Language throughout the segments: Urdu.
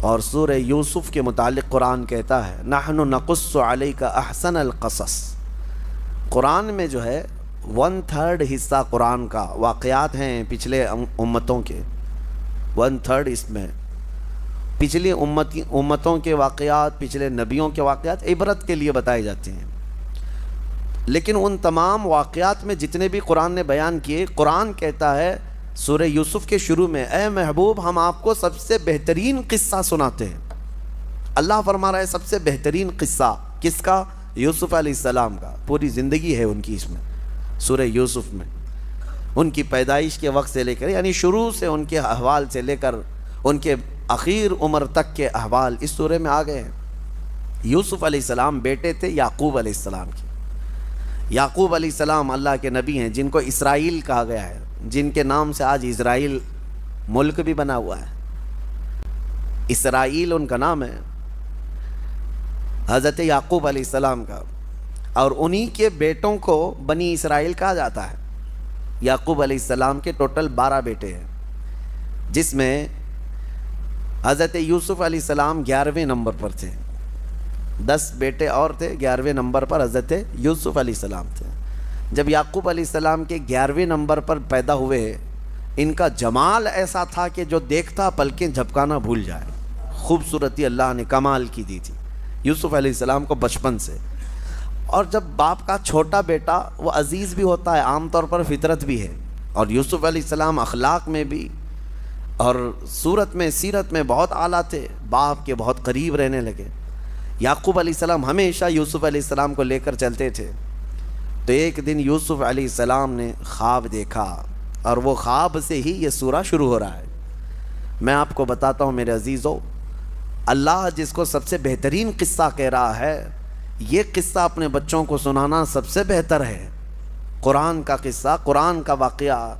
اور سورہ یوسف کے متعلق قرآن کہتا ہے نحن نقص علیک احسن القصص. قرآن میں جو ہے 1/3 حصہ قرآن کا واقعات ہیں پچھلے امتوں کے. 1/3 اس میں پچھلی امتوں کے واقعات، پچھلے نبیوں کے واقعات عبرت کے لیے بتائے جاتے ہیں. لیکن ان تمام واقعات میں جتنے بھی قرآن نے بیان کیے، قرآن کہتا ہے سورہ یوسف کے شروع میں اے محبوب ہم آپ کو سب سے بہترین قصہ سناتے ہیں. اللہ فرما رہا ہے سب سے بہترین قصہ کس کا؟ یوسف علیہ السلام کا. پوری زندگی ہے ان کی اس میں، سورہ یوسف میں، ان کی پیدائش کے وقت سے لے کر، یعنی شروع سے ان کے احوال سے لے کر ان کے اخیر عمر تک کے احوال اس سورہ میں آ گئے ہیں. یوسف علیہ السلام بیٹے تھے یعقوب علیہ السلام کے. یعقوب علیہ السلام اللہ کے نبی ہیں جن کو اسرائیل کہا گیا ہے، جن کے نام سے آج اسرائیل ملک بھی بنا ہوا ہے. اسرائیل ان کا نام ہے، حضرت یعقوب علیہ السلام کا. اور انہی کے بیٹوں کو بنی اسرائیل کہا جاتا ہے. یعقوب علیہ السلام کے ٹوٹل 12 بیٹے ہیں، جس میں حضرت یوسف علیہ السلام 11ویں نمبر پر تھے. 10 بیٹے اور تھے، 11ویں نمبر پر حضرت یوسف علیہ السلام تھے. جب یعقوب علیہ السلام کے 11ویں نمبر پر پیدا ہوئے، ان کا جمال ایسا تھا کہ جو دیکھتا پلکیں جھپکانا بھول جائے. خوبصورتی اللہ نے کمال کی دی تھی یوسف علیہ السلام کو بچپن سے. اور جب باپ کا چھوٹا بیٹا وہ عزیز بھی ہوتا ہے، عام طور پر فطرت بھی ہے. اور یوسف علیہ السلام اخلاق میں بھی اور صورت میں، سیرت میں بہت اعلیٰ تھے، باپ کے بہت قریب رہنے لگے. یعقوب علیہ السلام ہمیشہ یوسف علیہ السلام کو لے کر چلتے تھے. تو ایک دن یوسف علیہ السلام نے خواب دیکھا، اور وہ خواب سے ہی یہ سورہ شروع ہو رہا ہے. میں آپ کو بتاتا ہوں میرے عزیزو، اللہ جس کو سب سے بہترین قصہ کہہ رہا ہے، یہ قصہ اپنے بچوں کو سنانا سب سے بہتر ہے. قرآن کا قصہ، قرآن کا واقعہ.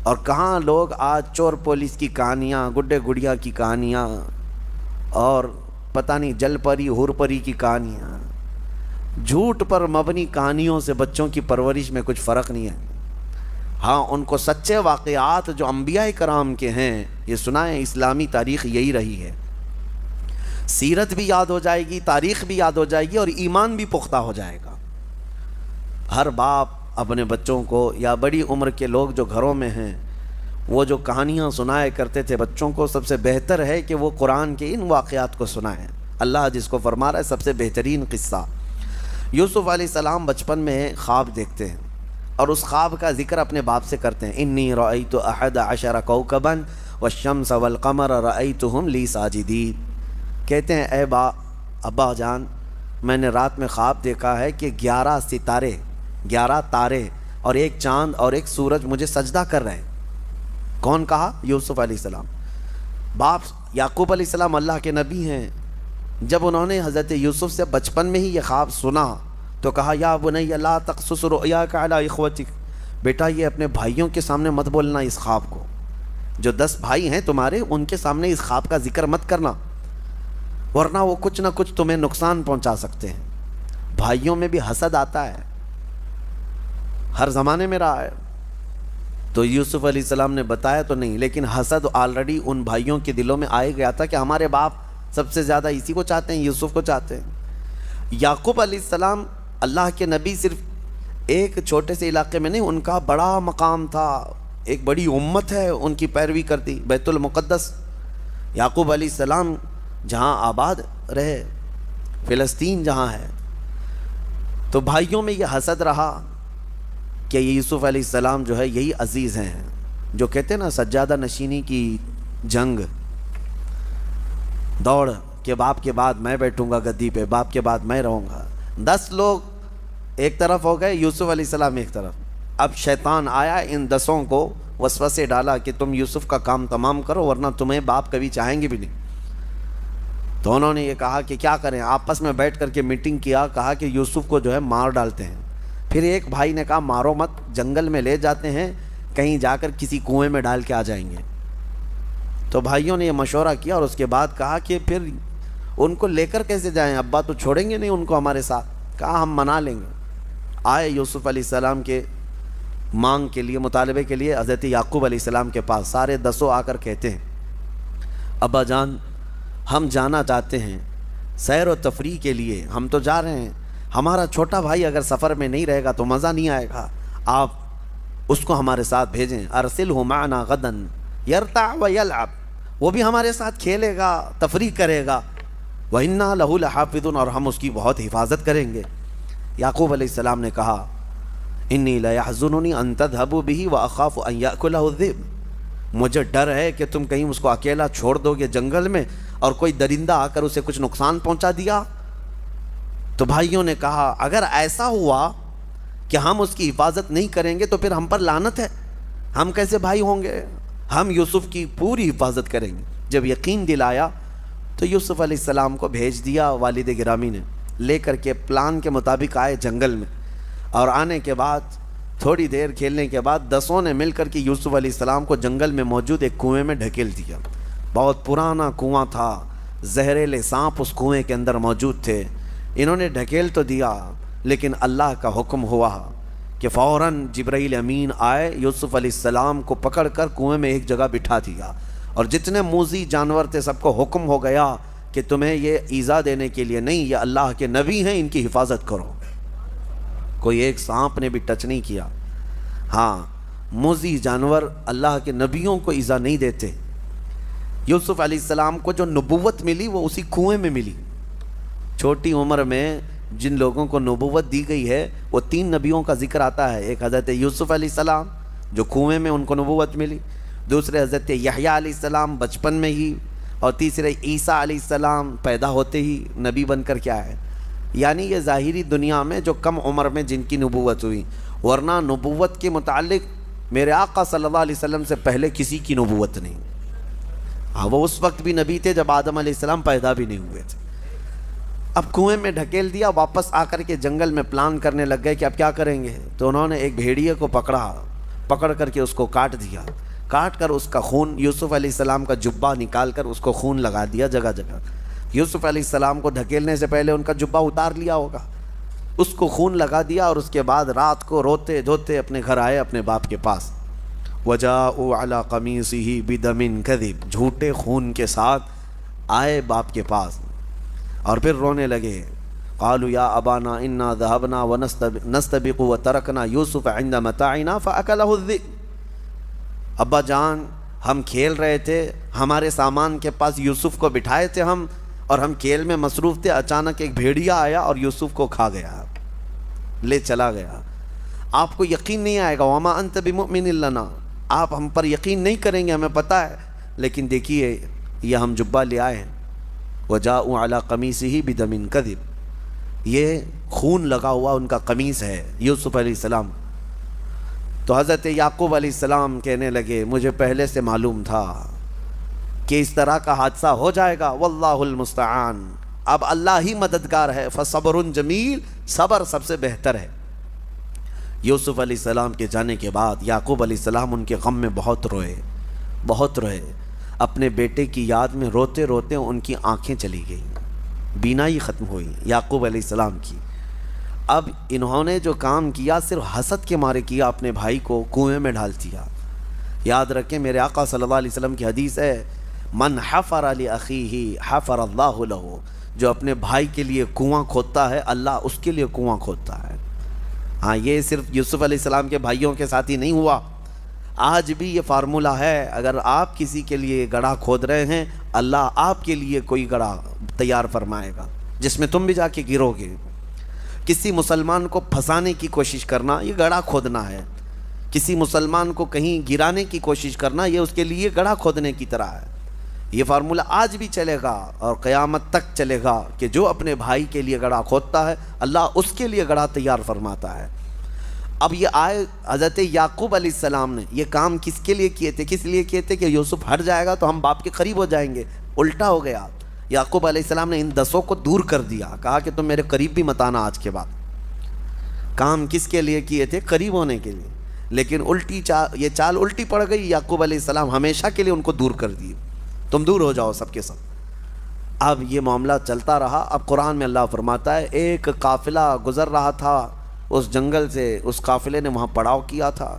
اور کہاں لوگ آج چور پولیس کی کہانیاں، گڈے گڑیا کی کہانیاں، اور پتہ نہیں جل پری ہور پری کی کہانیاں، جھوٹ پر مبنی کہانیوں سے بچوں کی پرورش میں کچھ فرق نہیں ہے. ہاں ان کو سچے واقعات جو انبیاء کرام کے ہیں یہ سنائیں. اسلامی تاریخ یہی رہی ہے. سیرت بھی یاد ہو جائے گی، تاریخ بھی یاد ہو جائے گی، اور ایمان بھی پختہ ہو جائے گا. ہر باپ اپنے بچوں کو، یا بڑی عمر کے لوگ جو گھروں میں ہیں، وہ جو کہانیاں سنایا کرتے تھے بچوں کو، سب سے بہتر ہے کہ وہ قرآن کے ان واقعات کو سنائیں. اللہ جس کو فرما رہا ہے سب سے بہترین قصہ. یوسف علیہ السلام بچپن میں خواب دیکھتے ہیں، اور اس خواب کا ذکر اپنے باپ سے کرتے ہیں. انی رأیت 11 کوكبا والشمس والقمر رأیتهم لی ساجدین. کہتے ہیں اے ابا جان، میں نے رات میں خواب دیکھا ہے کہ 11 ستارے، 11 تارے اور ایک چاند اور ایک سورج مجھے سجدہ کر رہے ہیں. کون کہا؟ یوسف علیہ السلام. باپ یعقوب علیہ السلام اللہ کے نبی ہیں. جب انہوں نے حضرت یوسف سے بچپن میں ہی یہ خواب سنا تو کہا یا بنی لا تقصص رؤیاک علی اخوتک. بیٹا یہ اپنے بھائیوں کے سامنے مت بولنا اس خواب کو. جو 10 بھائی ہیں تمہارے، ان کے سامنے اس خواب کا ذکر مت کرنا، ورنہ وہ کچھ نہ کچھ تمہیں نقصان پہنچا سکتے ہیں. بھائیوں میں بھی حسد آتا ہے، ہر زمانے میں رہا ہے. تو یوسف علیہ السلام نے بتایا تو نہیں، لیکن حسد آلریڈی ان بھائیوں کے دلوں میں آئے گیا تھا کہ ہمارے باپ سب سے زیادہ اسی کو چاہتے ہیں، یوسف کو چاہتے ہیں. یعقوب علیہ السلام اللہ کے نبی صرف ایک چھوٹے سے علاقے میں نہیں، ان کا بڑا مقام تھا. ایک بڑی امت ہے ان کی پیروی کرتی. بیت المقدس یعقوب علیہ السلام جہاں آباد رہے، فلسطین جہاں ہے. تو بھائیوں میں یہ حسد رہا کہ یوسف علیہ السلام جو ہے یہی عزیز ہیں، جو کہتے ہیں نا سجادہ نشینی کی جنگ، دوڑ کہ باپ کے بعد میں بیٹھوں گا گدی پہ، باپ کے بعد میں رہوں گا. 10 لوگ ایک طرف ہو گئے، یوسف علیہ السلام ایک طرف. اب شیطان آیا، ان 10 کو وسوسے ڈالا کہ تم یوسف کا کام تمام کرو ورنہ تمہیں باپ کبھی چاہیں گے بھی نہیں. تو انہوں نے یہ کہا کہ کیا کریں، آپس میں بیٹھ کر کے میٹنگ کیا، کہا کہ یوسف کو جو ہے مار ڈالتے ہیں. پھر ایک بھائی نے کہا مارو مت، جنگل میں لے جاتے ہیں، کہیں جا کر کسی کنویں میں ڈال کے آ جائیں گے. تو بھائیوں نے یہ مشورہ کیا اور اس کے بعد کہا کہ پھر ان کو لے کر کیسے جائیں، ابا تو چھوڑیں گے نہیں ان کو ہمارے ساتھ. کہا ہم منا لیں گے. آئے یوسف علیہ السلام کے مانگ کے لیے، مطالبے کے لیے حضرت یعقوب علیہ السلام کے پاس. سارے 10 آ کر کہتے ہیں ابا جان ہم جانا چاہتے ہیں سیر و تفریح کے لیے، ہم تو جا رہے ہیں، ہمارا چھوٹا بھائی اگر سفر میں نہیں رہے گا تو مزہ نہیں آئے گا، آپ اس کو ہمارے ساتھ بھیجیں، ارسلہ معنا غدا یرتع و یلعب، وہ بھی ہمارے ساتھ کھیلے گا، تفریح کرے گا، وَإِنَّا لَهُ لَحَافِظُونَ، اور ہم اس کی بہت حفاظت کریں گے۔ یعقوب علیہ السلام نے کہا انی لَيَحْزُنُنِي أَن تَذْهَبُوا بِهِ وَأَخَافُ أَن يَأْكُلَهُ الذِّئْبُ، مجھے ڈر ہے کہ تم کہیں اس کو اکیلا چھوڑ دو گے جنگل میں اور کوئی درندہ آ کر اسے کچھ نقصان پہنچا دیا۔ تو بھائیوں نے کہا اگر ایسا ہوا کہ ہم اس کی حفاظت نہیں کریں گے تو پھر ہم پر لعنت ہے، ہم کیسے بھائی ہوں گے؟ ہم یوسف کی پوری حفاظت کریں گے۔ جب یقین دلایا تو یوسف علیہ السلام کو بھیج دیا والد گرامی نے، لے کر کے پلان کے مطابق آئے جنگل میں، اور آنے کے بعد تھوڑی دیر کھیلنے کے بعد 10 نے مل کر کے یوسف علیہ السلام کو جنگل میں موجود ایک کنویں میں ڈھکیل دیا۔ بہت پرانا کنواں تھا، زہریلے سانپ اس کنویں کے اندر موجود تھے۔ انہوں نے ڈھکیل تو دیا لیکن اللہ کا حکم ہوا کہ فوراً جبرائیل امین آئے، یوسف علیہ السلام کو پکڑ کر کنویں میں ایک جگہ بٹھا دیا، اور جتنے موذی جانور تھے سب کو حکم ہو گیا کہ تمہیں یہ ایذا دینے کے لیے نہیں، یہ اللہ کے نبی ہیں، ان کی حفاظت کرو۔ کوئی ایک سانپ نے بھی ٹچ نہیں کیا۔ ہاں، موذی جانور اللہ کے نبیوں کو ایذا نہیں دیتے۔ یوسف علیہ السلام کو جو نبوت ملی وہ اسی کنویں میں ملی۔ چھوٹی عمر میں جن لوگوں کو نبوت دی گئی ہے وہ 3 نبیوں کا ذکر آتا ہے، ایک حضرت یوسف علیہ السلام جو کنویں میں ان کو نبوت ملی، دوسرے حضرت یحییٰ علیہ السلام بچپن میں ہی، اور تیسرے عیسیٰ علیہ السلام پیدا ہوتے ہی نبی بن کر کے آئے۔ یعنی یہ ظاہری دنیا میں جو کم عمر میں جن کی نبوت ہوئی، ورنہ نبوت کے متعلق میرے آقا صلی اللہ علیہ وسلم سے پہلے کسی کی نبوت نہیں۔ ہاں، وہ اس وقت بھی نبی تھے جب آدم علیہ السلام پیدا بھی نہیں ہوئے تھے۔ اب کنویں میں ڈھکیل دیا، واپس آ کر کے جنگل میں پلان کرنے لگ گئے کہ اب کیا کریں گے۔ تو انہوں نے ایک بھیڑیے کو پکڑ کر کے اس کو کاٹ دیا، کاٹ کر اس کا خون، یوسف علیہ السلام کا جبہ نکال کر اس کو خون لگا دیا جگہ جگہ۔ یوسف علیہ السلام کو ڈھکیلنے سے پہلے ان کا جبہ اتار لیا ہوگا، اس کو خون لگا دیا، اور اس کے بعد رات کو روتے دھوتے اپنے گھر آئے اپنے باپ کے پاس۔ وَجَاءُوا عَلَىٰ قَمِيصِهِ بِدَمٍ كَذِبٍ، جھوٹے خون کے ساتھ آئے باپ کے پاس، اور پھر رونے لگے۔ قالوا یا ابانا انا ذهبنا ونستبق وترکنا یوسف عند متاعنا فاکلہ الذئب، ابا جان ہم کھیل رہے تھے، ہمارے سامان کے پاس یوسف کو بٹھائے تھے ہم، اور ہم کھیل میں مصروف تھے، اچانک ایک بھیڑیا آیا اور یوسف کو کھا گیا، لے چلا گیا۔ آپ کو یقین نہیں آئے گا، وما انت بمؤمن لنا، آپ ہم پر یقین نہیں کریں گے، ہمیں پتہ ہے، لیکن دیکھیے یہ ہم جبہ لے آئے ہیں۔ وجاءوا علی قمیصہ بدم کذب، یہ خون لگا ہوا ان کا قمیص ہے یوسف علیہ السلام۔ تو حضرت یعقوب علیہ السلام کہنے لگے مجھے پہلے سے معلوم تھا کہ اس طرح کا حادثہ ہو جائے گا، واللہ المستعان، اب اللہ ہی مددگار ہے، فصبر جمیل، صبر سب سے بہتر ہے۔ یوسف علیہ السلام کے جانے کے بعد یعقوب علیہ السلام ان کے غم میں بہت روئے، اپنے بیٹے کی یاد میں روتے روتے ان کی آنکھیں چلی گئیں، بینائی ختم ہوئی یعقوب علیہ السلام کی۔ اب انہوں نے جو کام کیا صرف حسد کے مارے کیا، اپنے بھائی کو کنویں میں ڈال دیا۔ یاد رکھیں میرے آقا صلی اللہ علیہ وسلم کی حدیث ہے، من حفر لأخیہ حفر اللہ لہ، جو اپنے بھائی کے لیے کنواں کھودتا ہے اللہ اس کے لیے کنواں کھودتا ہے۔ ہاں، یہ صرف یوسف علیہ السلام کے بھائیوں کے ساتھ ہی نہیں ہوا، آج بھی یہ فارمولہ ہے، اگر آپ کسی کے لیے گڑھا کھود رہے ہیں اللہ آپ کے لیے کوئی گڑھا تیار فرمائے گا جس میں تم بھی جا کے گرو گے۔ کسی مسلمان کو پھنسانے کی کوشش کرنا یہ گڑھا کھودنا ہے، کسی مسلمان کو کہیں گرانے کی کوشش کرنا یہ اس کے لیے گڑھا کھودنے کی طرح ہے۔ یہ فارمولہ آج بھی چلے گا اور قیامت تک چلے گا کہ جو اپنے بھائی کے لیے گڑھا کھودتا ہے اللہ اس کے لیے گڑھا تیار فرماتا ہے۔ اب یہ آئے حضرت یعقوب علیہ السلام نے یہ کام کس کے لیے کیے تھے؟ کس لیے کیے تھے کہ یوسف ہٹ جائے گا تو ہم باپ کے قریب ہو جائیں گے۔ الٹا ہو گیا، یعقوب علیہ السلام نے ان 10 کو دور کر دیا، کہا کہ تم میرے قریب بھی مت آنا آج کے بعد۔ کام کس کے لیے کیے تھے؟ قریب ہونے کے لیے، لیکن یہ چال الٹی پڑ گئی، یعقوب علیہ السلام ہمیشہ کے لیے ان کو دور کر دیے، تم دور ہو جاؤ سب کے سب۔ اب یہ معاملہ چلتا رہا۔ اب قرآن میں اللہ فرماتا ہے ایک قافلہ گزر رہا تھا اس جنگل سے، اس قافلے نے وہاں پڑاؤ کیا تھا،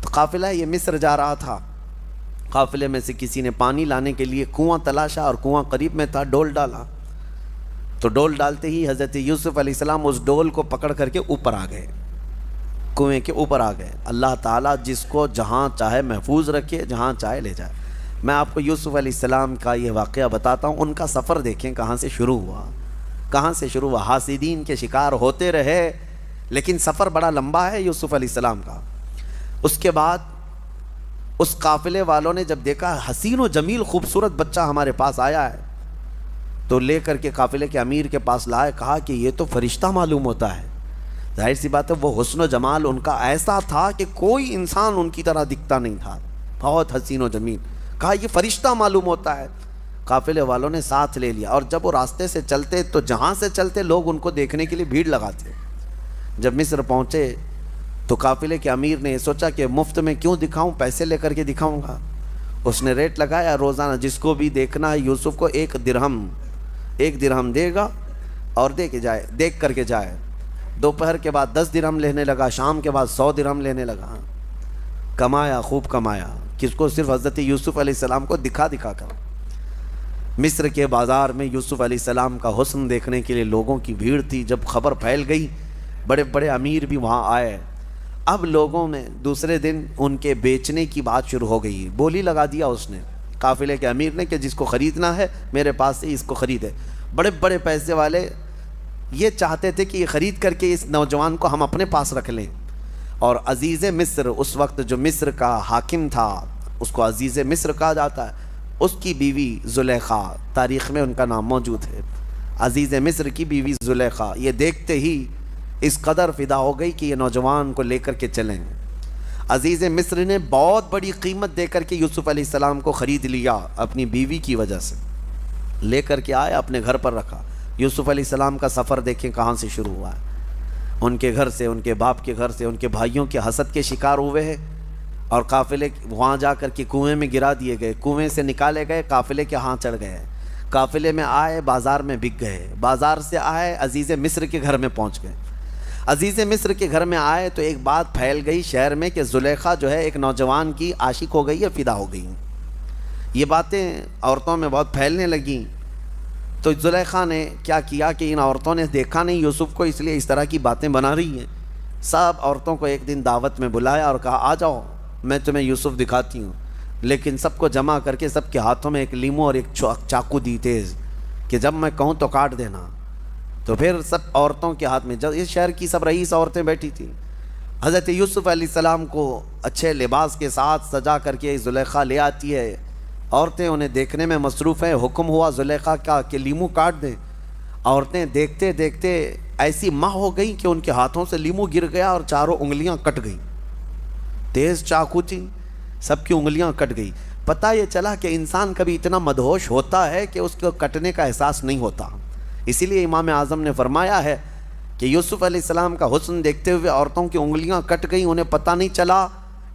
تو قافلہ یہ مصر جا رہا تھا۔ قافلے میں سے کسی نے پانی لانے کے لیے کنواں تلاشا اور کنواں قریب میں تھا، ڈول ڈالا تو ڈول ڈالتے ہی حضرت یوسف علیہ السلام اس ڈول کو پکڑ کر کے اوپر آ گئے، کنویں کے اوپر آ گئے۔ اللہ تعالیٰ جس کو جہاں چاہے محفوظ رکھے، جہاں چاہے لے جائے۔ میں آپ کو یوسف علیہ السلام کا یہ واقعہ بتاتا ہوں، ان کا سفر دیکھیں کہاں سے شروع ہوا، کہاں سے شروع ہوا۔ حاسدین کے شکار ہوتے رہے لیکن سفر بڑا لمبا ہے یوسف علیہ السلام کا۔ اس کے بعد اس قافلے والوں نے جب دیکھا حسین و جمیل خوبصورت بچہ ہمارے پاس آیا ہے تو لے کر کے قافلے کے امیر کے پاس لائے، کہا کہ یہ تو فرشتہ معلوم ہوتا ہے۔ ظاہر سی بات ہے وہ حسن و جمال ان کا ایسا تھا کہ کوئی انسان ان کی طرح دکھتا نہیں تھا، بہت حسین و جمیل۔ کہا یہ فرشتہ معلوم ہوتا ہے۔ قافلے والوں نے ساتھ لے لیا، اور جب وہ راستے سے چلتے تو جہاں سے چلتے لوگ ان کو دیکھنے کے لیے بھیڑ لگاتے۔ جب مصر پہنچے تو قافلے کے امیر نے سوچا کہ مفت میں کیوں دکھاؤں، پیسے لے کر کے دکھاؤں گا۔ اس نے ریٹ لگایا، روزانہ جس کو بھی دیکھنا ہے یوسف کو 1 درہم دے گا اور دیکھ کر کے جائے۔ دوپہر کے بعد 10 درہم لینے لگا، شام کے بعد 100 درہم لینے لگا۔ کمایا، خوب کمایا، کس کو؟ صرف حضرت یوسف علیہ السلام کو دکھا کر۔ مصر کے بازار میں یوسف علیہ السلام کا حسن دیکھنے کے لیے لوگوں کی بھیڑ تھی۔ جب خبر پھیل گئی بڑے بڑے امیر بھی وہاں آئے۔ اب لوگوں میں دوسرے دن ان کے بیچنے کی بات شروع ہو گئی، بولی لگا دیا اس نے، قافلے کے امیر نے، کہ جس کو خریدنا ہے میرے پاس سے اس کو خریدے۔ بڑے بڑے پیسے والے یہ چاہتے تھے کہ یہ خرید کر کے اس نوجوان کو ہم اپنے پاس رکھ لیں۔ اور عزیز مصر، اس وقت جو مصر کا حاکم تھا اس کو عزیز مصر کہا جاتا ہے، اس کی بیوی زلیخا، تاریخ میں ان کا نام موجود ہے، عزیز مصر کی بیوی زلیخا، یہ دیکھتے ہی اس قدر فدا ہو گئی کہ یہ نوجوان کو لے کر کے چلیں۔ عزیز مصر نے بہت بڑی قیمت دے کر کے یوسف علیہ السلام کو خرید لیا اپنی بیوی کی وجہ سے، لے کر کے آئے، اپنے گھر پر رکھا۔ یوسف علیہ السلام کا سفر دیکھیں کہاں سے شروع ہوا ہے، ان کے گھر سے، ان کے باپ کے گھر سے، ان کے بھائیوں کے حسد کے شکار ہوئے ہیں، اور قافلے وہاں جا کر کے کنویں میں گرا دیے گئے، کنویں سے نکالے گئے، قافلے کے ہاں چڑھ گئے، قافلے میں آئے، بازار میں بک گئے، بازار سے آئے عزیز مصر کے گھر میں پہنچ گئے۔ عزیز مصر کے گھر میں آئے تو ایک بات پھیل گئی شہر میں کہ زلیخا جو ہے ایک نوجوان کی عاشق ہو گئی ہے، فدا ہو گئی۔ یہ باتیں عورتوں میں بہت پھیلنے لگیں، تو زلیخا نے کیا کیا کہ ان عورتوں نے دیکھا نہیں یوسف کو، اس لیے اس طرح کی باتیں بنا رہی ہیں۔ سب عورتوں کو ایک دن دعوت میں بلایا اور کہا آ جاؤ میں تمہیں یوسف دکھاتی ہوں، لیکن سب کو جمع کر کے سب کے ہاتھوں میں ایک لیمو اور ایک چاقو دی تیز، کہ جب میں کہوں تو کاٹ دینا۔ تو پھر سب عورتوں کے ہاتھ میں، جب اس شہر کی سب رئیس عورتیں بیٹھی تھیں، حضرت یوسف علیہ السلام کو اچھے لباس کے ساتھ سجا کر کے زلیخا لے آتی ہے، عورتیں انہیں دیکھنے میں مصروف ہیں۔ حکم ہوا زلیخا کا کہ لیمو کاٹ دیں۔ عورتیں دیکھتے دیکھتے ایسی ماہ ہو گئیں کہ ان کے ہاتھوں سے لیمو گر گیا اور چاروں انگلیاں کٹ گئیں، تیز چاقو تھی، سب کی انگلیاں کٹ گئی۔ پتہ یہ چلا کہ انسان کبھی اتنا مدہوش ہوتا ہے کہ اس کو کٹنے کا احساس نہیں ہوتا۔ اسی لیے امام اعظم نے فرمایا ہے کہ یوسف علیہ السلام کا حسن دیکھتے ہوئے عورتوں کی انگلیاں کٹ گئیں، انہیں پتہ نہیں چلا۔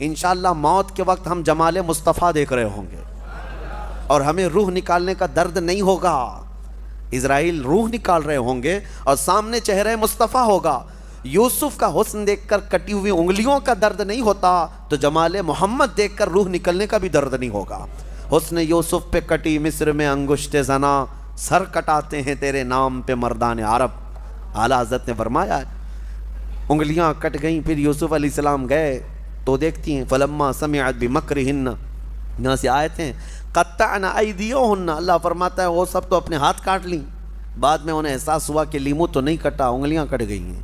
انشاءاللہ موت کے وقت ہم جمال مصطفیٰ دیکھ رہے ہوں گے اور ہمیں روح نکالنے کا درد نہیں ہوگا۔ اسرائیل روح نکال رہے ہوں گے اور سامنے چہرہ مصطفیٰ ہوگا۔ یوسف کا حسن دیکھ کر کٹی ہوئی انگلیوں کا درد نہیں ہوتا تو جمال محمد دیکھ کر روح نکلنے کا بھی درد نہیں ہوگا۔ حسن یوسف پہ کٹی مصر میں انگشت زنا، سر کٹاتے ہیں تیرے نام پہ مردان عرب۔ اعلیٰ حضرت نے فرمایا ہے انگلیاں کٹ گئیں۔ پھر یوسف علیہ السلام گئے تو دیکھتی ہیں فلما سمعت بمکرہن، یہاں سے آیت ہیں قطعنا ایدیہن، اللہ فرماتا ہے وہ سب تو اپنے ہاتھ کاٹ لیں۔ بعد میں انہیں احساس ہوا کہ لیمو تو نہیں کٹا، انگلیاں کٹ گئی ہیں۔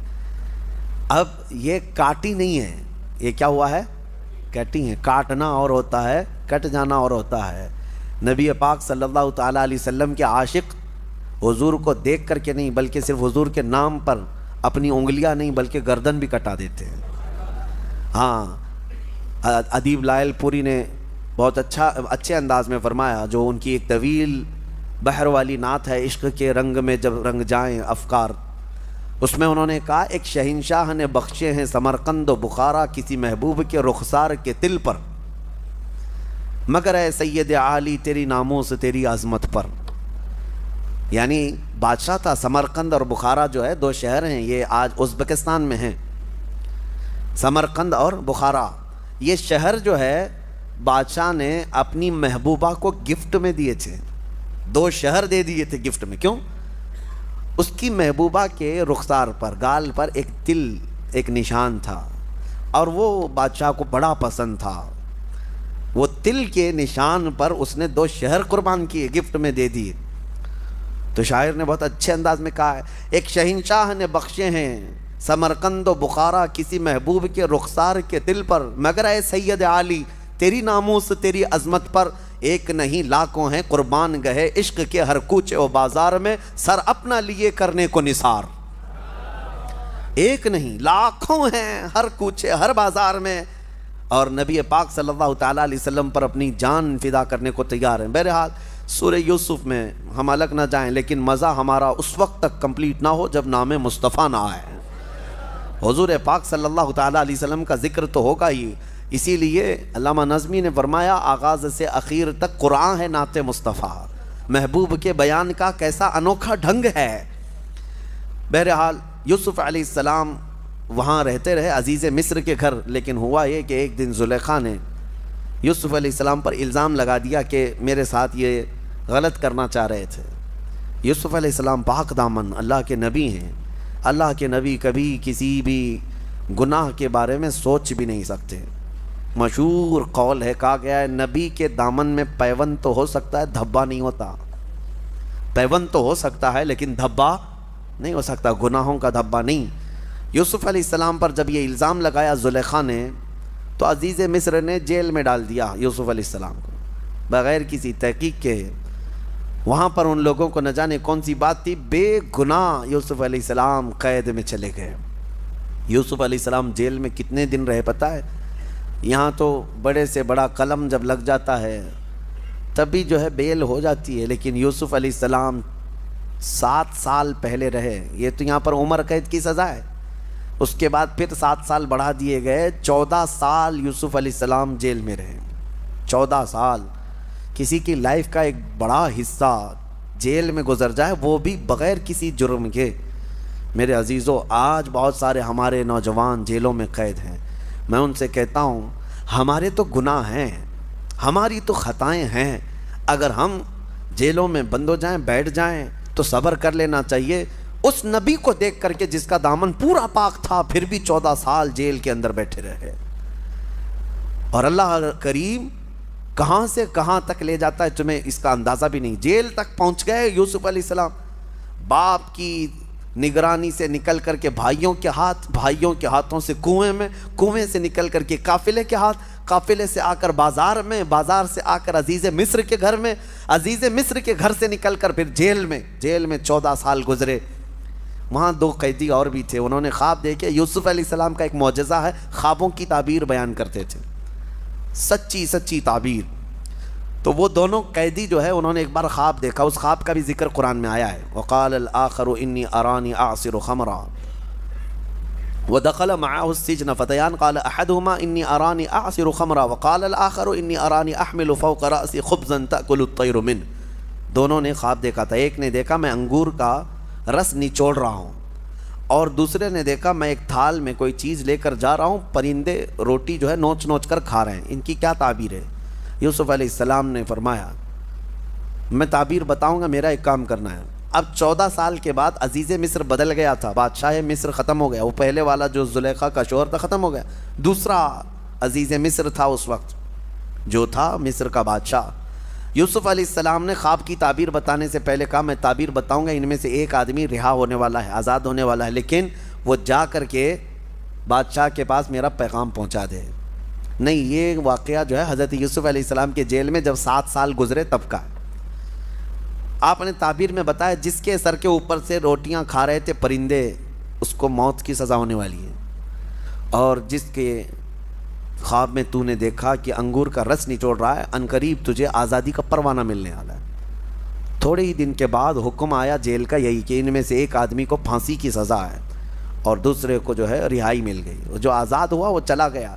اب یہ کاٹی نہیں ہے، یہ کیا ہوا ہے؟ کٹی ہیں۔ کاٹنا اور ہوتا ہے، کٹ جانا اور ہوتا ہے۔ نبی پاک صلی اللہ تعالیٰ علیہ وسلم کے عاشق حضور کو دیکھ کر کے نہیں بلکہ صرف حضور کے نام پر اپنی انگلیاں نہیں بلکہ گردن بھی کٹا دیتے ہیں۔ ہاں، ادیب لائل پوری نے بہت اچھے انداز میں فرمایا، جو ان کی ایک طویل بحر والی نعت ہے، عشق کے رنگ میں جب رنگ جائیں افکار، اس میں انہوں نے کہا ایک شہنشاہ نے بخشے ہیں سمرقند و بخارا کسی محبوب کے رخسار کے تل پر، مگر اے سید عالی تیری ناموس تیری عظمت پر۔ یعنی بادشاہ تھا۔ سمرقند اور بخارا جو ہے 2 شہر ہیں، یہ آج ازبکستان میں ہیں، سمرقند اور بخارا۔ یہ شہر جو ہے بادشاہ نے اپنی محبوبہ کو گفٹ میں دیے تھے، 2 شہر دے دیے تھے گفٹ میں. کیوں؟ اس کی محبوبہ کے رخسار پر، گال پر ایک تل، ایک نشان تھا، اور وہ بادشاہ کو بڑا پسند تھا. وہ تل کے نشان پر اس نے 2 شہر قربان کیے، گفٹ میں دے دیے. تو شاعر نے بہت اچھے انداز میں کہا ہے، ایک شہنشاہ نے بخشے ہیں سمرقند و بخارا کسی محبوب کے رخسار کے دل پر، مگر اے سید عالی تیری ناموس تیری عظمت پر، ایک نہیں لاکھوں ہیں قربان گئے عشق کے ہر کوچے و بازار میں، سر اپنا لیے کرنے کو نثار. ایک نہیں لاکھوں ہیں ہر کوچے ہر بازار میں، اور نبی پاک صلی اللہ تعالیٰ علیہ وسلم پر اپنی جان فدا کرنے کو تیار ہیں. بہرحال سورہ یوسف میں ہم الگ نہ جائیں، لیکن مزہ ہمارا اس وقت تک کمپلیٹ نہ ہو جب نام مصطفیٰ نہ آئے. حضور پاک صلی اللہ تعالیٰ علیہ وسلم کا ذکر تو ہوگا ہی. اسی لیے علامہ نظمی نے فرمایا آغاز سے اخیر تک قرآن ہے نعت مصطفیٰ، محبوب کے بیان کا کیسا انوکھا ڈھنگ ہے. بہرحال یوسف علیہ السلام وہاں رہتے رہے عزیز مصر کے گھر، لیکن ہوا یہ کہ ایک دن زلیخا نے یوسف علیہ السلام پر الزام لگا دیا کہ میرے ساتھ یہ غلط کرنا چاہ رہے تھے. یوسف علیہ السلام پاک دامن اللہ کے نبی ہیں. اللہ کے نبی کبھی کسی بھی گناہ کے بارے میں سوچ بھی نہیں سکتے. مشہور قول ہے، کہا گیا ہے نبی کے دامن میں پیوند تو ہو سکتا ہے، دھبا نہیں ہوتا. پیوند تو ہو سکتا ہے لیکن دھبا نہیں ہو سکتا، گناہوں کا دھبا نہیں. یوسف علیہ السلام پر جب یہ الزام لگایا زلیخا نے، تو عزیز مصر نے جیل میں ڈال دیا یوسف علیہ السلام کو بغیر کسی تحقیق کے. وہاں پر ان لوگوں کو نہ جانے کون سی بات تھی، بے گناہ یوسف علیہ السلام قید میں چلے گئے. یوسف علیہ السلام جیل میں کتنے دن رہے پتہ ہے؟ یہاں تو بڑے سے بڑا قلم جب لگ جاتا ہے تبھی جو ہے بیل ہو جاتی ہے، لیکن یوسف علیہ السلام 7 سال پہلے رہے. یہ تو یہاں پر عمر قید کی سزا ہے، اس کے بعد پھر 7 سال بڑھا دیے گئے. 14 سال یوسف علیہ السلام جیل میں رہے. 14 سال کسی کی لائف کا ایک بڑا حصہ جیل میں گزر جائے، وہ بھی بغیر کسی جرم کے. میرے عزیزو، آج بہت سارے ہمارے نوجوان جیلوں میں قید ہیں. میں ان سے کہتا ہوں ہمارے تو گناہ ہیں، ہماری تو خطائیں ہیں. اگر ہم جیلوں میں بند ہو جائیں، بیٹھ جائیں تو صبر کر لینا چاہیے. اس نبی کو دیکھ کر کے جس کا دامن پورا پاک تھا، پھر بھی 14 سال جیل کے اندر بیٹھے رہے. اور اللہ کریم کہاں سے کہاں تک لے جاتا ہے تمہیں اس کا اندازہ بھی نہیں. جیل تک پہنچ گئے یوسف علیہ السلام، باپ کی نگرانی سے نکل کر کے بھائیوں کے ہاتھ، بھائیوں کے ہاتھوں سے کنویں میں، کنویں سے نکل کر کے قافلے کے ہاتھ، قافلے سے آ کر بازار میں، بازار سے آ کر عزیز مصر کے گھر میں، عزیز مصر کے گھر سے نکل کر پھر جیل میں. جیل میں 14 سال گزرے. وہاں 2 قیدی اور بھی تھے، انہوں نے خواب دیکھے. یوسف علیہ السلام کا ایک معجزہ ہے، خوابوں کی تعبیر بیان کرتے تھے، سچی سچی تعبیر. تو وہ دونوں قیدی جو ہے انہوں نے ایک بار خواب دیکھا، اس خواب کا بھی ذکر قرآن میں آیا ہے. وقال الآخر انی ارانی اعصر خمرا ودخل معه السجن فتيان قال احدهما انی ارانی اعصر خمرا وقال الآخر انی ارانی احمل فوق رأسی خبزا تأکل الطیر منه. دونوں نے خواب دیکھا تھا. ایک نے دیکھا میں انگور کا رس نچوڑ رہا ہوں، اور دوسرے نے دیکھا میں ایک تھال میں کوئی چیز لے کر جا رہا ہوں، پرندے روٹی جو ہے نوچ نوچ کر کھا رہے ہیں. ان کی کیا تعبیر ہے؟ یوسف علیہ السلام نے فرمایا میں تعبیر بتاؤں گا، میرا ایک کام کرنا ہے. اب 14 سال کے بعد عزیز مصر بدل گیا تھا، بادشاہ مصر ختم ہو گیا. وہ پہلے والا جو زلیخا کا شوہر تھا ختم ہو گیا، دوسرا عزیز مصر تھا اس وقت جو تھا مصر کا بادشاہ. یوسف علیہ السلام نے خواب کی تعبیر بتانے سے پہلے کہا میں تعبیر بتاؤں گا، ان میں سے ایک آدمی رہا ہونے والا ہے، آزاد ہونے والا ہے، لیکن وہ جا کر کے بادشاہ کے پاس میرا پیغام پہنچا دے. نہیں، یہ واقعہ جو ہے حضرت یوسف علیہ السلام کے جیل میں جب 7 سال گزرے تب کا. آپ نے تعبیر میں بتایا جس کے سر کے اوپر سے روٹیاں کھا رہے تھے پرندے، اس کو موت کی سزا ہونے والی ہے. اور جس کے خواب میں تو نے دیکھا کہ انگور کا رس نچوڑ رہا ہے، عنقریب تجھے آزادی کا پروانہ ملنے والا ہے. تھوڑے ہی دن کے بعد حکم آیا جیل کا یہی کہ ان میں سے ایک آدمی کو پھانسی کی سزا ہے اور دوسرے کو جو ہے رہائی مل گئی. جو آزاد ہوا وہ چلا گیا،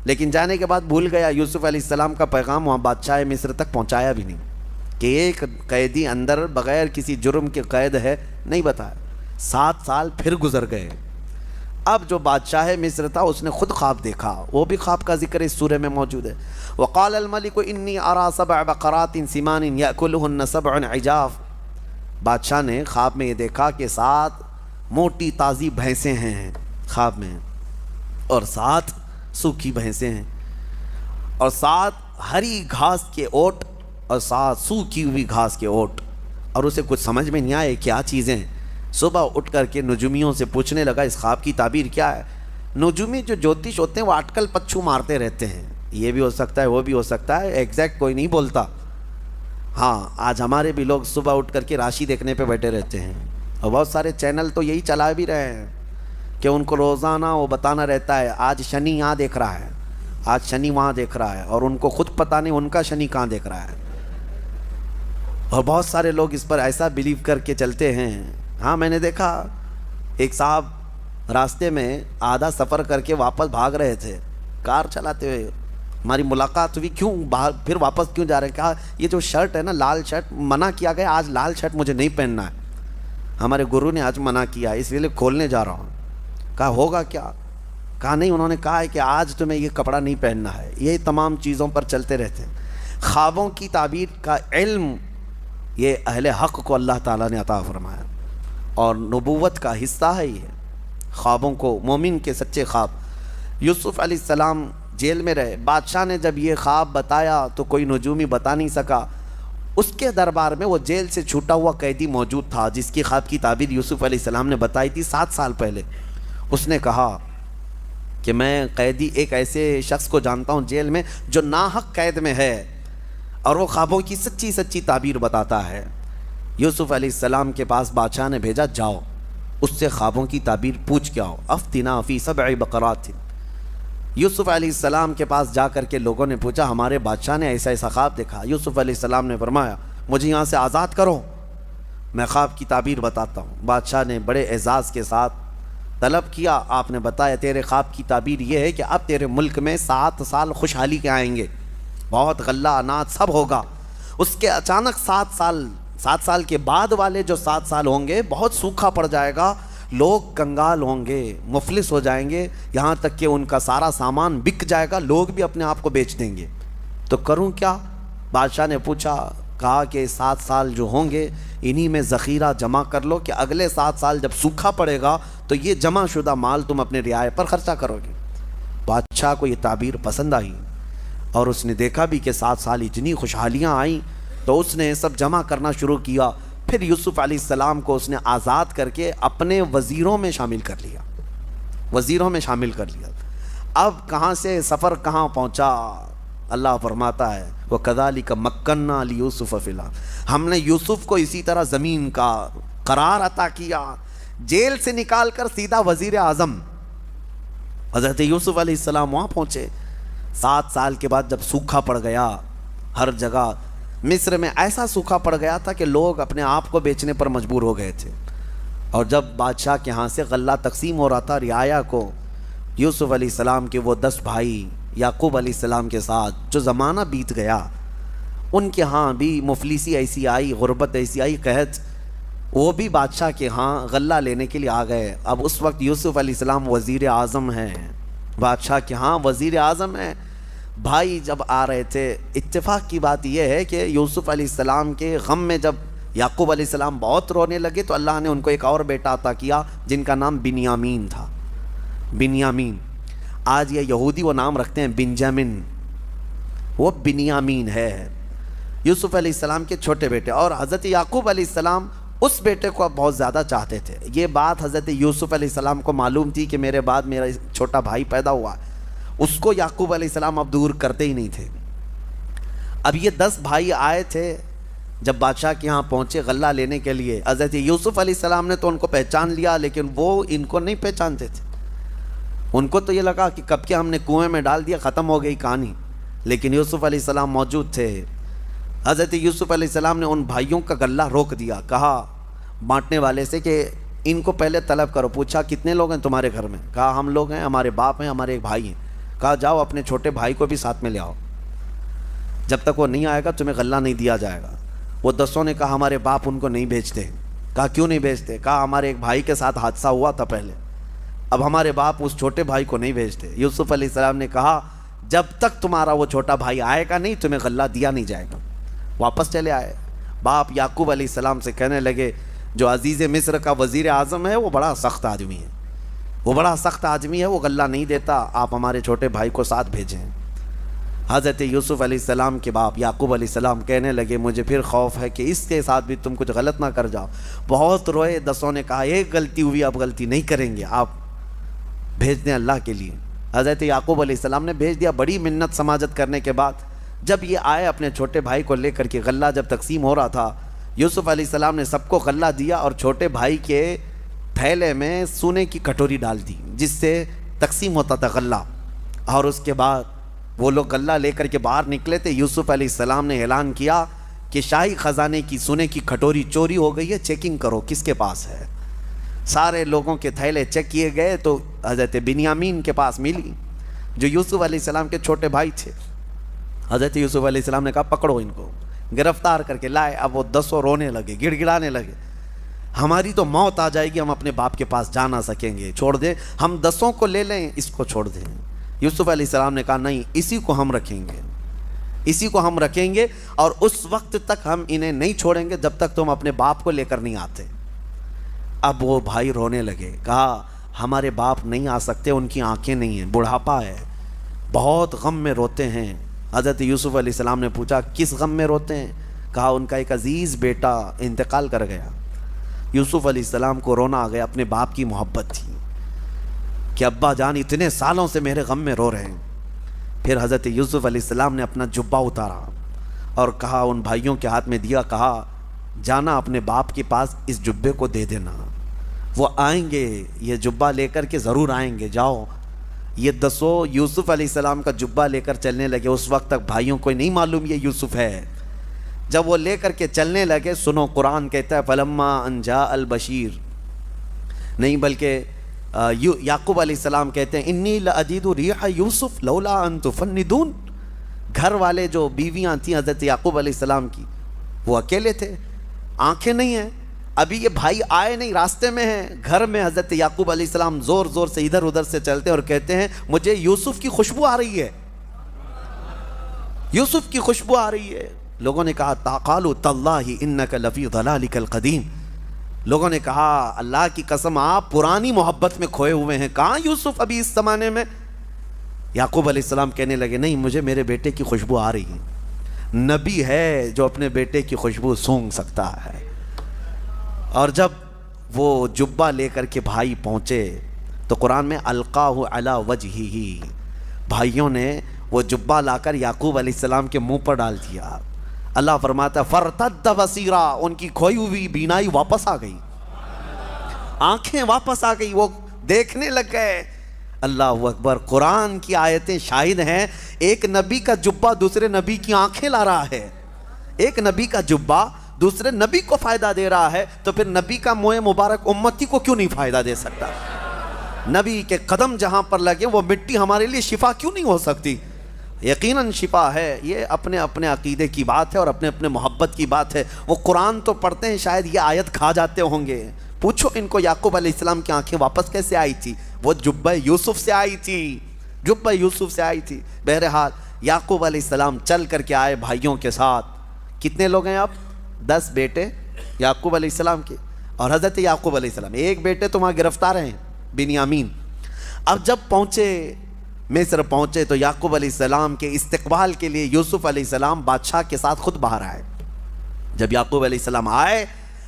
لیکن جانے کے بعد بھول گیا یوسف علیہ السلام کا پیغام وہاں بادشاہ مصر تک پہنچایا بھی نہیں کہ ایک قیدی اندر بغیر کسی جرم کے قید ہے، نہیں بتایا. 7 سال پھر گزر گئے. اب جو بادشاہ مصر تھا اس نے خود خواب دیکھا، وہ بھی خواب کا ذکر اس سورہ میں موجود ہے۔ وقال الملک انی ارى 7 بقرات سمان یاکلهن 7 عجاف، بادشاہ نے خواب میں یہ دیکھا کہ 7 موٹی تازی بھینسیں ہیں خواب میں، اور 7 سوکھی بھینسیں ہیں، اور 7 ہری گھاس کے اوٹ اور 7 سوکھی ہوئی گھاس کے اوٹ، اور اسے کچھ سمجھ میں نہیں آئے کیا چیزیں۔ صبح اٹھ کر کے نجومیوں سے پوچھنے لگا اس خواب کی تعبیر کیا ہے۔ نجومی جو جوتش ہوتے ہیں وہ اٹکل پچھو مارتے رہتے ہیں، یہ بھی ہو سکتا ہے وہ بھی ہو سکتا ہے، ایگزیکٹ کوئی نہیں بولتا۔ ہاں آج ہمارے بھی لوگ صبح اٹھ کر کے راشی دیکھنے پہ بیٹھے رہتے ہیں، اور بہت سارے چینل تو یہی چلا بھی رہے ہیں کہ ان کو روزانہ وہ بتانا رہتا ہے آج شنی یہاں دیکھ رہا ہے، آج شنی وہاں دیکھ رہا ہے، اور ان کو خود پتہ نہیں ان کا شنی کہاں دیکھ رہا ہے۔ اور بہت سارے لوگ اس پر ایسا بلیو کر کے چلتے ہیں۔ ہاں میں نے دیکھا ایک صاحب راستے میں آدھا سفر کر کے واپس بھاگ رہے تھے کار چلاتے ہوئے، ہماری ملاقات ہوئی، کیوں پھر واپس کیوں جا رہے ہیں؟ کہا یہ جو شرٹ ہے نا لال شرٹ، منع کیا گیا آج لال شرٹ مجھے نہیں پہننا ہے، ہمارے گرو نے آج منع کیا اس لیے کھولنے جا رہا ہوں۔ کہا ہوگا کیا؟ کہا نہیں، انہوں نے کہا ہے کہ آج تمہیں یہ کپڑا نہیں پہننا ہے۔ یہ تمام چیزوں پر چلتے رہتے ہیں۔ خوابوں کی تعبیر کا علم یہ اہل حق کو اللہ تعالیٰ نے عطا فرمایا، اور نبوت کا حصہ ہے یہ خوابوں کو، مومن کے سچے خواب۔ یوسف علیہ السلام جیل میں رہے، بادشاہ نے جب یہ خواب بتایا تو کوئی نجومی بتا نہیں سکا، اس کے دربار میں وہ جیل سے چھوٹا ہوا قیدی موجود تھا جس کی خواب کی تعبیر یوسف علیہ السلام نے بتائی تھی 7 سال پہلے۔ اس نے کہا کہ میں قیدی ایک ایسے شخص کو جانتا ہوں جیل میں جو ناحق قید میں ہے، اور وہ خوابوں کی سچی سچی تعبیر بتاتا ہے۔ یوسف علیہ السلام کے پاس بادشاہ نے بھیجا، جاؤ اس سے خوابوں کی تعبیر پوچھ کے آؤ۔ افتنا فی 7 بقرات۔ یوسف علیہ السلام کے پاس جا کر کے لوگوں نے پوچھا ہمارے بادشاہ نے ایسا ایسا خواب دیکھا۔ یوسف علیہ السلام نے فرمایا مجھے یہاں سے آزاد کرو، میں خواب کی تعبیر بتاتا ہوں۔ بادشاہ نے بڑے اعزاز کے ساتھ طلب کیا، آپ نے بتایا تیرے خواب کی تعبیر یہ ہے کہ اب تیرے ملک میں 7 سال خوشحالی کے آئیں گے، بہت غلہ اناج سب ہوگا۔ اس کے اچانک 7 سال کے بعد والے جو 7 سال ہوں گے بہت سوکھا پڑ جائے گا، لوگ کنگال ہوں گے، مفلس ہو جائیں گے، یہاں تک کہ ان کا سارا سامان بک جائے گا، لوگ بھی اپنے آپ کو بیچ دیں گے۔ تو کروں کیا؟ بادشاہ نے پوچھا، کہا کہ 7 سال جو ہوں گے انہی میں ذخیرہ جمع کر لو کہ اگلے 7 سال جب سوکھا پڑے گا تو یہ جمع شدہ مال تم اپنے رعایا پر خرچہ کرو گے۔ بادشاہ کو یہ تعبیر پسند آئی، اور اس نے دیکھا بھی کہ 7 سال اتنی خوشحالیاں آئیں تو اس نے سب جمع کرنا شروع کیا۔ پھر یوسف علیہ السلام کو اس نے آزاد کر کے اپنے وزیروں میں شامل کر لیا، وزیروں میں شامل کر لیا۔ اب کہاں سے سفر کہاں پہنچا؟ اللہ فرماتا ہے وَكَذَلِكَ مَكَّنَّا لِيُوسُفَ فِي الْأَرْضِ، ہم نے یوسف کو اسی طرح زمین کا قرار عطا کیا، جیل سے نکال کر سیدھا وزیر اعظم۔ حضرت یوسف علیہ السلام وہاں پہنچے، 7 سال کے بعد جب سوکھا پڑ گیا ہر جگہ، مصر میں ایسا سوکھا پڑ گیا تھا کہ لوگ اپنے آپ کو بیچنے پر مجبور ہو گئے تھے، اور جب بادشاہ کے ہاں سے غلہ تقسیم ہو رہا تھا رعایا کو، یوسف علیہ السلام کے وہ 10 بھائی یعقوب علیہ السلام کے ساتھ جو زمانہ بیت گیا، ان کے ہاں بھی مفلسی ایسی آئی، غربت ایسی آئی، قحط، وہ بھی بادشاہ کے ہاں غلہ لینے کے لیے آ گئے۔ اب اس وقت یوسف علیہ السلام وزیر اعظم ہیں، بادشاہ کے ہاں وزیر اعظم ہیں۔ بھائی جب آ رہے تھے، اتفاق کی بات یہ ہے کہ یوسف علیہ السلام کے غم میں جب یعقوب علیہ السلام بہت رونے لگے تو اللہ نے ان کو ایک اور بیٹا عطا کیا جن کا نام بنیامین تھا۔ بنیامین، آج یہ یہودی وہ نام رکھتے ہیں بنجامن، وہ بنیامین ہے، یوسف علیہ السلام کے چھوٹے بیٹے۔ اور حضرت یعقوب علیہ السلام اس بیٹے کو اب بہت زیادہ چاہتے تھے۔ یہ بات حضرت یوسف علیہ السلام کو معلوم تھی کہ میرے بعد میرا چھوٹا بھائی پیدا ہوا ہے، اس کو یعقوب علیہ السلام اب دور کرتے ہی نہیں تھے۔ اب یہ 10 بھائی آئے تھے جب بادشاہ کے یہاں پہنچے غلہ لینے کے لیے، حضرت یوسف علیہ السلام نے تو ان کو پہچان لیا لیکن وہ ان کو نہیں پہچانتے تھے۔ ان کو تو یہ لگا کہ کب کے ہم نے کنویں میں ڈال دیا، ختم ہو گئی کہانی، لیکن یوسف علیہ السلام موجود تھے۔ حضرت یوسف علیہ السلام نے ان بھائیوں کا غلہ روک دیا، کہا بانٹنے والے سے کہ ان کو پہلے طلب کرو۔ پوچھا کتنے لوگ ہیں تمہارے گھر میں؟ کہا ہم لوگ ہیں، ہمارے باپ ہیں، ہمارے ایک بھائی ہیں۔ کہا جاؤ اپنے چھوٹے بھائی کو بھی ساتھ میں لے آؤ، جب تک وہ نہیں آئے گا تمہیں غلہ نہیں دیا جائے گا۔ وہ 10 نے کہا ہمارے باپ ان کو نہیں بھیجتے۔ کہا کیوں نہیں بھیجتے؟ کہا ہمارے ایک بھائی کے ساتھ حادثہ ہوا تھا پہلے، اب ہمارے باپ اس چھوٹے بھائی کو نہیں بھیجتے. یوسف علیہ السلام نے کہا جب تک تمہارا وہ چھوٹا بھائی آئے گا نہیں تمہیں غلہ دیا نہیں جائے گا. واپس چلے آئے. باپ یعقوب علیہ السلام سے کہنے لگے جو عزیز مصر کا وزیر اعظم ہے وہ بڑا سخت آدمی ہے, وہ بڑا سخت آدمی ہے, وہ غلہ نہیں دیتا, آپ ہمارے چھوٹے بھائی کو ساتھ بھیجیں. حضرت یوسف علیہ السلام کے باپ یعقوب علیہ السلام کہنے لگے مجھے پھر خوف ہے کہ اس کے ساتھ بھی تم کچھ غلط نہ کر جاؤ. بہت روئے. دسوں نے کہا ایک غلطی ہوئی, اب غلطی نہیں کریں گے, آپ بھیج دیں اللہ کے لیے. حضرت یعقوب علیہ السلام نے بھیج دیا. بڑی منت سماجت کرنے کے بعد جب یہ آئے اپنے چھوٹے بھائی کو لے کر کے, غلہ جب تقسیم ہو رہا تھا, یوسف علیہ السلام نے سب کو غلہ دیا اور چھوٹے بھائی کے تھیلے میں سونے کی کٹوری ڈال دی جس سے تقسیم ہوتا تھا غلہ. اور اس کے بعد وہ لوگ غلہ لے کر کے باہر نکلے تھے. یوسف علیہ السلام نے اعلان کیا کہ شاہی خزانے کی سونے کی کٹوری چوری ہو گئی ہے, چیکنگ کرو کس کے پاس ہے. سارے لوگوں کے تھیلے چیک کیے گئے تو حضرت بنیامین کے پاس ملی جو یوسف علیہ السلام کے چھوٹے بھائی تھے. حضرت یوسف علیہ السلام نے کہا پکڑو ان کو. گرفتار کر کے لائے. اب وہ دسوں رونے لگے, گڑ گڑانے لگے, ہماری تو موت آ جائے گی, ہم اپنے باپ کے پاس جا نہ سکیں گے, چھوڑ دیں, ہم دسوں کو لے لیں, اس کو چھوڑ دیں. یوسف علیہ السلام نے کہا نہیں, اسی کو ہم رکھیں گے, اسی کو ہم رکھیں گے, اور اس وقت تک ہم انہیں نہیں چھوڑیں گے جب تک تم اپنے باپ کو لے کر نہیں آتے. اب وہ بھائی رونے لگے, کہا ہمارے باپ نہیں آ سکتے, ان کی آنکھیں نہیں ہیں, بڑھاپا ہے, بہت غم میں روتے ہیں. حضرت یوسف علیہ السلام نے پوچھا کس غم میں روتے ہیں؟ کہا ان کا ایک عزیز بیٹا انتقال کر گیا. یوسف علیہ السلام کو رونا آ گیا, اپنے باپ کی محبت تھی کہ ابا جان اتنے سالوں سے میرے غم میں رو رہے ہیں. پھر حضرت یوسف علیہ السلام نے اپنا جبہ اتارا اور کہا ان بھائیوں کے ہاتھ میں دیا, کہا جانا اپنے باپ کے پاس اس جبے کو دے دینا, وہ آئیں گے, یہ جبہ لے کر کے ضرور آئیں گے, جاؤ. یہ دسو یوسف علیہ السلام کا جبہ لے کر چلنے لگے. اس وقت تک بھائیوں کو نہیں معلوم یہ یوسف ہے. جب وہ لے کر کے چلنے لگے, سنو قرآن کہتا ہے فلما ان جاء البشیر, نہیں بلکہ یعقوب علیہ السلام کہتے ہیں انی لاجد ریح یوسف لولا ان تفندون. گھر والے جو بیویاں تھیں حضرت یعقوب علیہ السلام کی, وہ اکیلے تھے, آنکھیں نہیں ہیں, ابھی یہ بھائی آئے نہیں, راستے میں ہیں. گھر میں حضرت یعقوب علیہ السلام زور زور سے ادھر ادھر سے چلتے اور کہتے ہیں مجھے یوسف کی خوشبو آ رہی ہے, یوسف کی خوشبو آ رہی ہے. لوگوں نے کہا قالوا تاللہ انک لفی ضلالک القدیم. لوگوں نے کہا اللہ کی قسم آپ پرانی محبت میں کھوئے ہوئے ہیں, کہاں یوسف ابھی اس زمانے میں. یعقوب علیہ السلام کہنے لگے نہیں, مجھے میرے بیٹے کی خوشبو آ رہی ہے. نبی ہے جو اپنے بیٹے کی خوشبو سونگھ سکتا ہے. اور جب وہ جبہ لے کر کے بھائی پہنچے تو قرآن میں القاہ علی وجہہ, بھائیوں نے وہ جبہ لا کر یعقوب علیہ السلام کے منہ پر ڈال دیا. اللہ فرماتا ہے فرتد بصیرا, ان کی کھوئی ہوئی بینائی واپس آ گئی, آنکھیں واپس آ گئی, وہ دیکھنے لگ گئے. اللہ اکبر. قرآن کی آیتیں شاہد ہیں, ایک نبی کا جبہ دوسرے نبی کی آنکھیں لا رہا ہے. ایک نبی کا جبہ دوسرے نبی کو فائدہ دے رہا ہے, تو پھر نبی کا منہ مبارک امتی کو کیوں نہیں فائدہ دے سکتا؟ نبی کے قدم جہاں پر لگے وہ مٹی ہمارے لیے شفا کیوں نہیں ہو سکتی؟ یقیناً شفا ہے. یہ اپنے اپنے عقیدے کی بات ہے اور اپنے اپنے محبت کی بات ہے. وہ قرآن تو پڑھتے ہیں, شاید یہ آیت کھا جاتے ہوں گے. پوچھو ان کو یعقوب علیہ السلام کی آنکھیں واپس کیسے آئی تھی؟ وہ جبہ یوسف سے آئی تھی, جبہ یوسف سے آئی تھی. بہرحال یعقوب علیہ السلام چل کر کے آئے بھائیوں کے ساتھ. کتنے لوگ ہیں آپ؟ 10 بیٹے یعقوب علیہ السلام کے, اور حضرت یعقوب علیہ السلام ایک بیٹے تو وہاں گرفتار ہیں بنیامین. اب جب پہنچے مصر پہنچے تو یعقوب علیہ السلام کے استقبال کے لیے یوسف علیہ السلام بادشاہ کے ساتھ خود باہر آئے. جب یعقوب علیہ السلام آئے,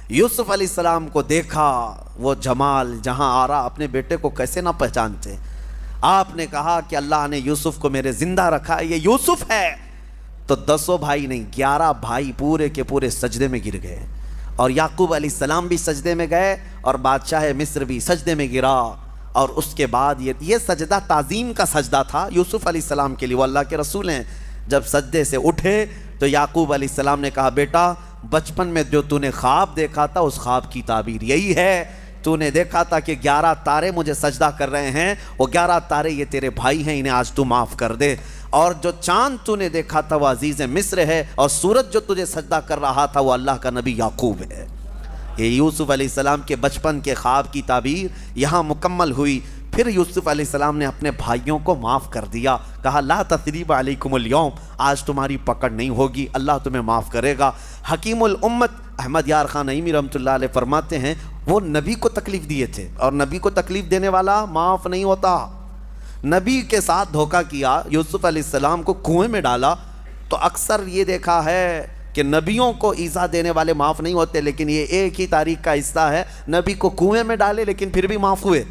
یوسف علیہ السلام کو دیکھا, وہ جمال جہاں آ رہا, اپنے بیٹے کو کیسے نہ پہچانتے. آپ نے کہا کہ اللہ نے یوسف کو میرے زندہ رکھا, یہ یوسف ہے. تو 10 بھائی نہیں 11 بھائی پورے کے پورے سجدے میں گر گئے, اور یعقوب علیہ السلام بھی سجدے میں گئے, اور بادشاہ مصر بھی سجدے میں گرا. اور اس کے بعد یہ سجدہ تعظیم کا سجدہ تھا یوسف علیہ السلام کے لیے, وہ اللہ کے رسول ہیں. جب سجدے سے اٹھے تو یعقوب علیہ السلام نے کہا بیٹا بچپن میں جو تو نے خواب دیکھا تھا اس خواب کی تعبیر یہی ہے. تو نے دیکھا تھا کہ 11 تارے مجھے سجدہ کر رہے ہیں, وہ 11 تارے یہ تیرے بھائی ہیں, انہیں آج تو معاف کر دے. اور جو چاند تو نے دیکھا تھا وہ عزیز مصر ہے, اور سورج جو تجھے سجدہ کر رہا تھا وہ اللہ کا نبی یعقوب ہے. یہ یوسف علیہ السلام کے بچپن کے خواب کی تعبیر یہاں مکمل ہوئی. پھر پھر یوسف علیہ السلام نے اپنے بھائیوں کو معاف کر دیا، کہا لا تثریب علیکم اليوم، آج تمہاری پکڑ نہیں ہوگی، اللہ تمہیں معاف کرے گا۔ حکیم الامت احمد یار خان نعیمی رحمۃ اللہ علیہ فرماتے ہیں وہ نبی کو تکلیف دیے تھے، اور نبی کو تکلیف دینے والا معاف نہیں ہوتا۔ نبی کے ساتھ دھوکہ کیا، یوسف علیہ السلام کو کنویں میں ڈالا، تو اکثر یہ دیکھا ہے کہ نبیوں کو ایذا دینے والے معاف نہیں ہوتے، لیکن یہ ایک ہی تاریخ کا حصہ ہے، نبی کو کنویں میں ڈالے لیکن پھر بھی معاف ہوئے،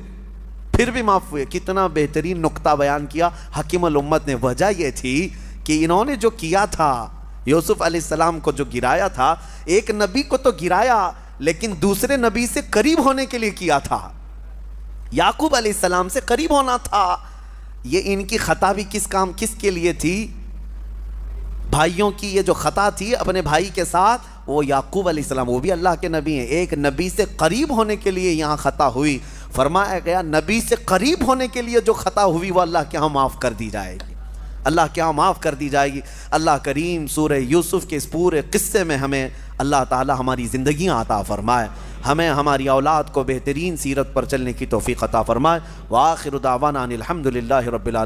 پھر بھی معاف ہوئے۔ کتنا بہترین نقطہ بیان کیا حکیم الامت نے۔ وجہ یہ تھی کہ انہوں نے جو کیا تھا، یوسف علیہ السلام کو جو گرایا تھا، ایک نبی کو تو گرایا لیکن دوسرے نبی سے قریب ہونے کے لیے کیا تھا، یعقوب علیہ السلام سے قریب ہونا تھا۔ یہ ان کی خطا بھی کس کے لیے تھی؟ بھائیوں کی یہ جو خطا تھی اپنے بھائی کے ساتھ، وہ یعقوب علیہ السلام، وہ بھی اللہ کے نبی ہیں، ایک نبی سے قریب ہونے کے لیے یہاں خطا ہوئی۔ فرمایا گیا نبی سے قریب ہونے کے لیے جو خطا ہوئی وہ اللہ کے ہاں معاف کر دی جائے گی، اللہ کے ہاں معاف کر دی جائے گی۔ اللہ کریم سورہ یوسف کے اس پورے قصے میں ہمیں اللہ تعالی ہماری زندگیاں عطا فرمائے، ہمیں ہماری اولاد کو بہترین سیرت پر چلنے کی توفیق عطا فرمائے۔ وآخر دعوانا ان الحمد للہ رب العالمین۔